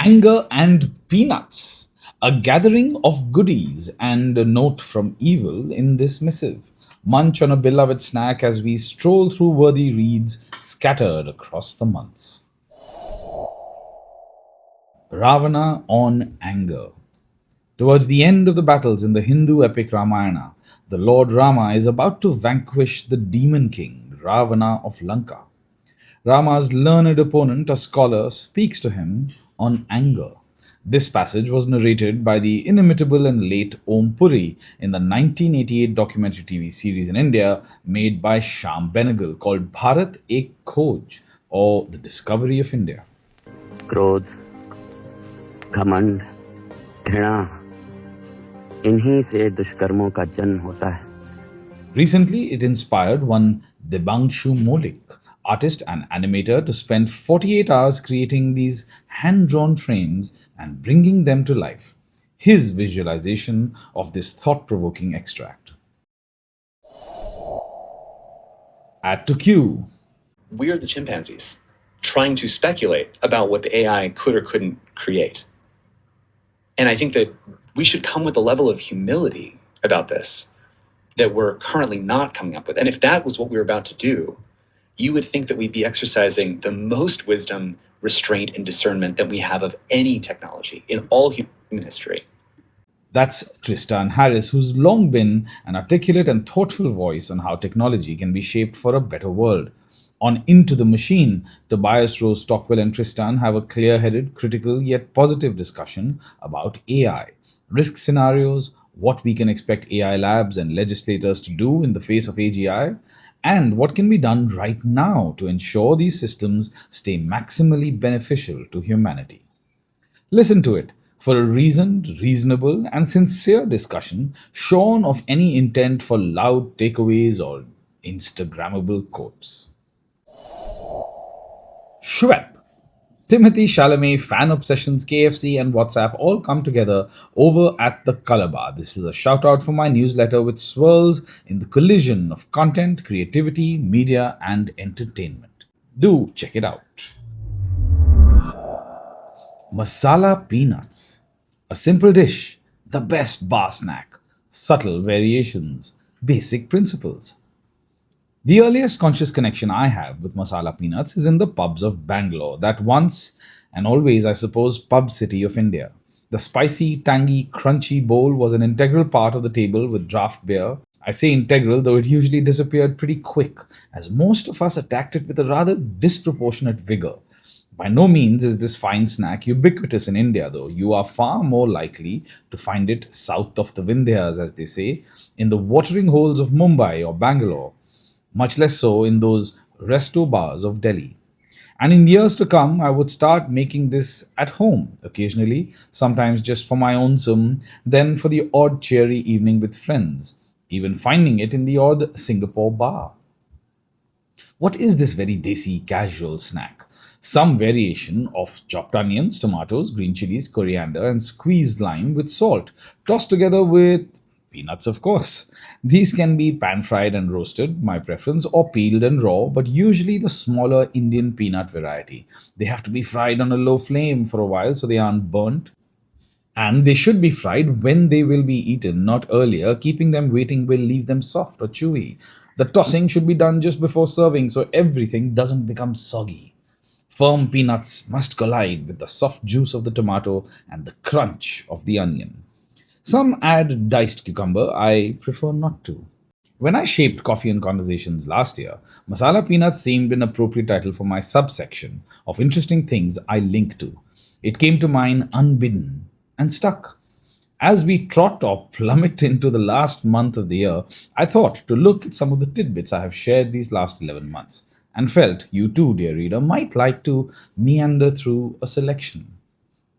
Anger and peanuts. A gathering of goodies and a note from evil in this missive. Munch on a beloved snack as we stroll through worthy reads scattered across the months. Ravana on anger. Towards the end of the battles in the Hindu epic Ramayana, the Lord Rama is about to vanquish the demon king, Ravana of Lanka. Rama's learned opponent, a scholar, speaks to him on anger. This passage was narrated by the inimitable and late Om Puri in the 1988 documentary TV series in India made by Shyam Benegal called Bharat Ek Khoj, or The Discovery of India. क्रोध, घमंड, घृणा, इन्हीं से दुष्कर्मों का जन्म होता है. Recently, it inspired one Debangshu Molik, artist and animator, to spend 48 hours creating these hand drawn frames and bringing them to life. His visualization of this thought provoking extract. Add to queue. We are the chimpanzees trying to speculate about what the AI could or couldn't create. And I think that we should come with a level of humility about this that we're currently not coming up with. And if that was what we were about to do, you would think that we'd be exercising the most wisdom, restraint, and discernment that we have of any technology in all human history. That's Tristan Harris, who's long been an articulate and thoughtful voice on how technology can be shaped for a better world. On Into the Machine, Tobias Rose Stockwell and Tristan have a clear headed, critical, yet positive discussion about AI, risk scenarios, what we can expect AI labs and legislators to do in the face of AGI, and what can be done right now to ensure these systems stay maximally beneficial to humanity. Listen to it for a reasoned, reasonable, and sincere discussion shorn of any intent for loud takeaways or Instagrammable quotes. Schwepp. Timothy Chalamet, fan obsessions, KFC, and WhatsApp all come together over at the Color Bar. This is a shout out for my newsletter, which swirls in the collision of content, creativity, media, and entertainment. Do check it out. Masala peanuts. A simple dish, the best bar snack, subtle variations, basic principles. The earliest conscious connection I have with masala peanuts is in the pubs of Bangalore, that once and always, I suppose, pub city of India. The spicy, tangy, crunchy bowl was an integral part of the table with draft beer. I say integral, though it usually disappeared pretty quick, as most of us attacked it with a rather disproportionate vigor. By no means is this fine snack ubiquitous in India, though. You are far more likely to find it south of the Vindhyas, as they say, in the watering holes of Mumbai or Bangalore, much less so in those resto bars of Delhi. And in years to come, I would start making this at home occasionally, sometimes just for my own sum, then for the odd cheery evening with friends, even finding it in the odd Singapore bar. What is this very desi casual snack? Some variation of chopped onions, tomatoes, green chilies, coriander, and squeezed lime with salt, tossed together with peanuts, of course. These can be pan fried and roasted, my preference, or peeled and raw, but usually the smaller Indian peanut variety. They have to be fried on a low flame for a while so they aren't burnt. And they should be fried when they will be eaten, not earlier. Keeping them waiting will leave them soft or chewy. The tossing should be done just before serving so everything doesn't become soggy. Firm peanuts must collide with the soft juice of the tomato and the crunch of the onion. Some add diced cucumber, I prefer not to. When I shaped Coffee and Conversations last year, Masala Peanuts seemed an appropriate title for my subsection of interesting things I link to. It came to mind unbidden and stuck. As we trot or plummet into the last month of the year, I thought to look at some of the tidbits I have shared these last 11 months and felt you too, dear reader, might like to meander through a selection.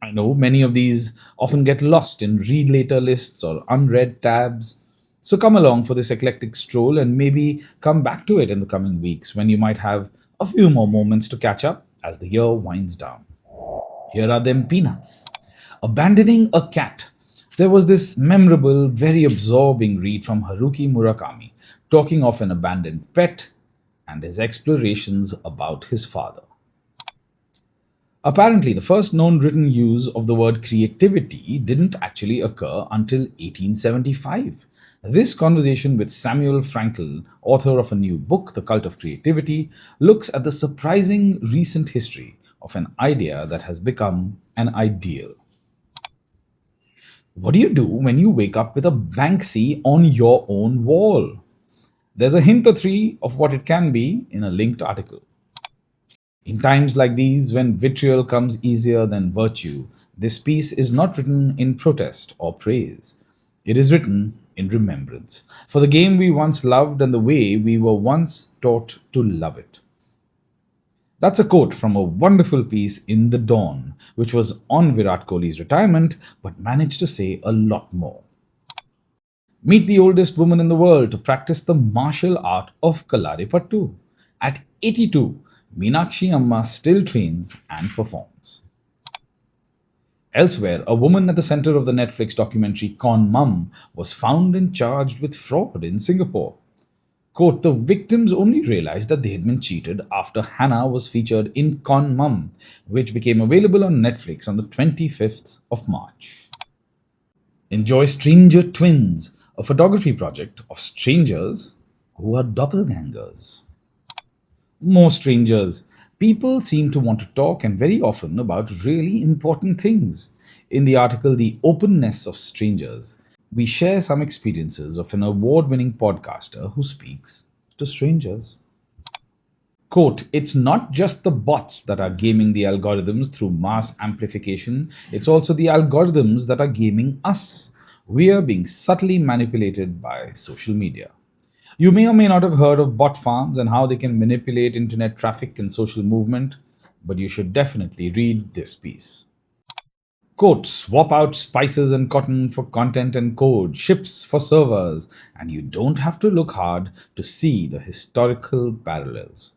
I know many of these often get lost in read later lists or unread tabs. So come along for this eclectic stroll and maybe come back to it in the coming weeks when you might have a few more moments to catch up as the year winds down. Here are them peanuts. Abandoning a cat. There was this memorable, very absorbing read from Haruki Murakami, talking of an abandoned pet and his explorations about his father. Apparently, the first known written use of the word creativity didn't actually occur until 1875. This conversation with Samuel Frankl, author of a new book, The Cult of Creativity, looks at the surprising recent history of an idea that has become an ideal. What do you do when you wake up with a Banksy on your own wall? There's a hint or three of what it can be in a linked article. In times like these, when vitriol comes easier than virtue, this piece is not written in protest or praise. It is written in remembrance for the game we once loved and the way we were once taught to love it. That's a quote from a wonderful piece in The Dawn, which was on Virat Kohli's retirement but managed to say a lot more. Meet the oldest woman in the world to practice the martial art of Kalaripattu. At 82, Meenakshi Amma still trains and performs. Elsewhere, a woman at the center of the Netflix documentary Con Mum was found and charged with fraud in Singapore. Quote, the victims only realized that they had been cheated after Hannah was featured in Con Mum, which became available on Netflix on the 25th of March. Enjoy Stranger Twins, a photography project of strangers who are doppelgangers. More strangers. People seem to want to talk and very often about really important things. In the article, The Openness of Strangers, we share some experiences of an award winning podcaster who speaks to strangers. Quote, it's not just the bots that are gaming the algorithms through mass amplification, it's also the algorithms that are gaming us. We are being subtly manipulated by social media. You may or may not have heard of bot farms and how they can manipulate internet traffic and social movement, but you should definitely read this piece. Quote, swap out spices and cotton for content and code, ships for servers, and you don't have to look hard to see the historical parallels.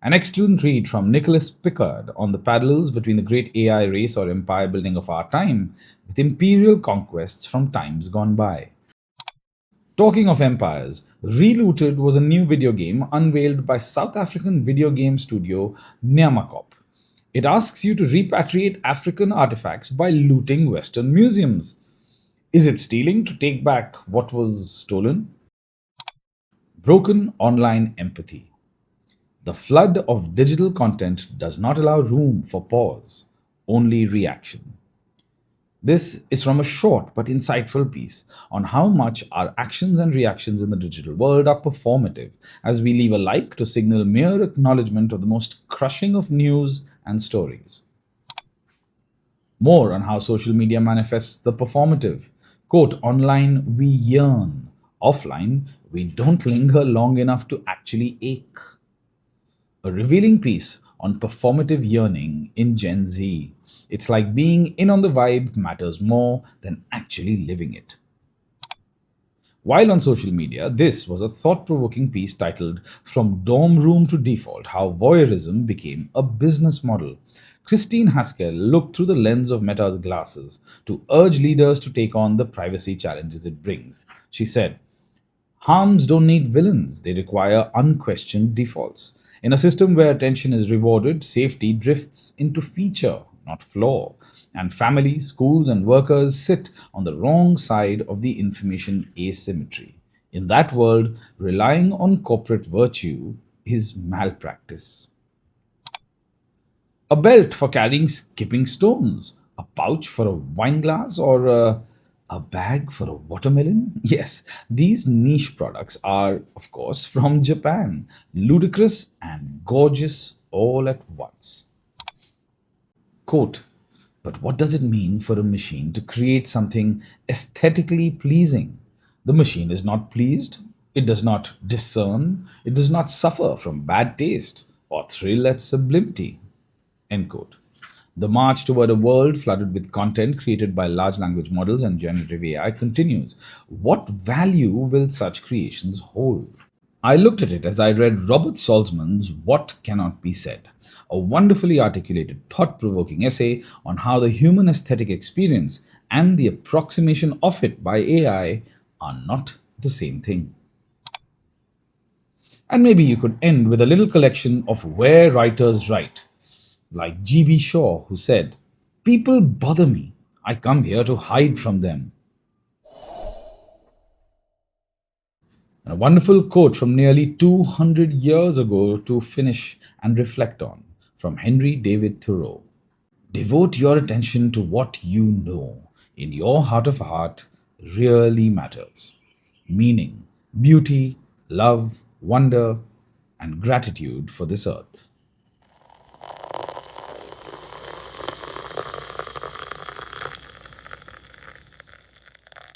An excellent read from Nicholas Pickard on the parallels between the great AI race or empire building of our time with imperial conquests from times gone by. Talking of empires, Relooted was a new video game unveiled by South African video game studio Nyamakop. It asks you to repatriate African artifacts by looting Western museums. Is it stealing to take back what was stolen? Broken online empathy. The flood of digital content does not allow room for pause, only reaction. This is from a short but insightful piece on how much our actions and reactions in the digital world are performative, as we leave a like to signal mere acknowledgement of the most crushing of news and stories. More on how social media manifests the performative. Quote, online we yearn, offline we don't linger long enough to actually ache. A revealing piece on performative yearning in Gen Z. It's like being in on the vibe matters more than actually living it. While on social media, this was a thought provoking piece titled From Dorm Room to Default How Voyeurism Became a Business Model. Christine Haskell looked through the lens of Meta's glasses to urge leaders to take on the privacy challenges it brings. She said, harms don't need villains, they require unquestioned defaults. In a system where attention is rewarded, safety drifts into feature, not flaw, and families, schools, and workers sit on the wrong side of the information asymmetry. In that world, relying on corporate virtue is malpractice. A belt for carrying skipping stones, a pouch for a wine glass, or a bag for a watermelon? Yes, these niche products are, of course, from Japan, ludicrous and gorgeous all at once. Quote, but what does it mean for a machine to create something aesthetically pleasing? The machine is not pleased, it does not discern, it does not suffer from bad taste or thrill at sublimity. End quote. The march toward a world flooded with content created by large language models and generative AI continues. What value will such creations hold? I looked at it as I read Robert Salzman's What Cannot Be Said, a wonderfully articulated, thought provoking essay on how the human aesthetic experience and the approximation of it by AI are not the same thing. And maybe you could end with a little collection of where writers write. like G.B. Shaw, who said, "People bother me. I come here to hide from them." And a wonderful quote from nearly 200 years ago to finish and reflect on from Henry David Thoreau. Devote your attention to what you know in your heart of heart really matters. Meaning, beauty, love, wonder, and gratitude for this earth.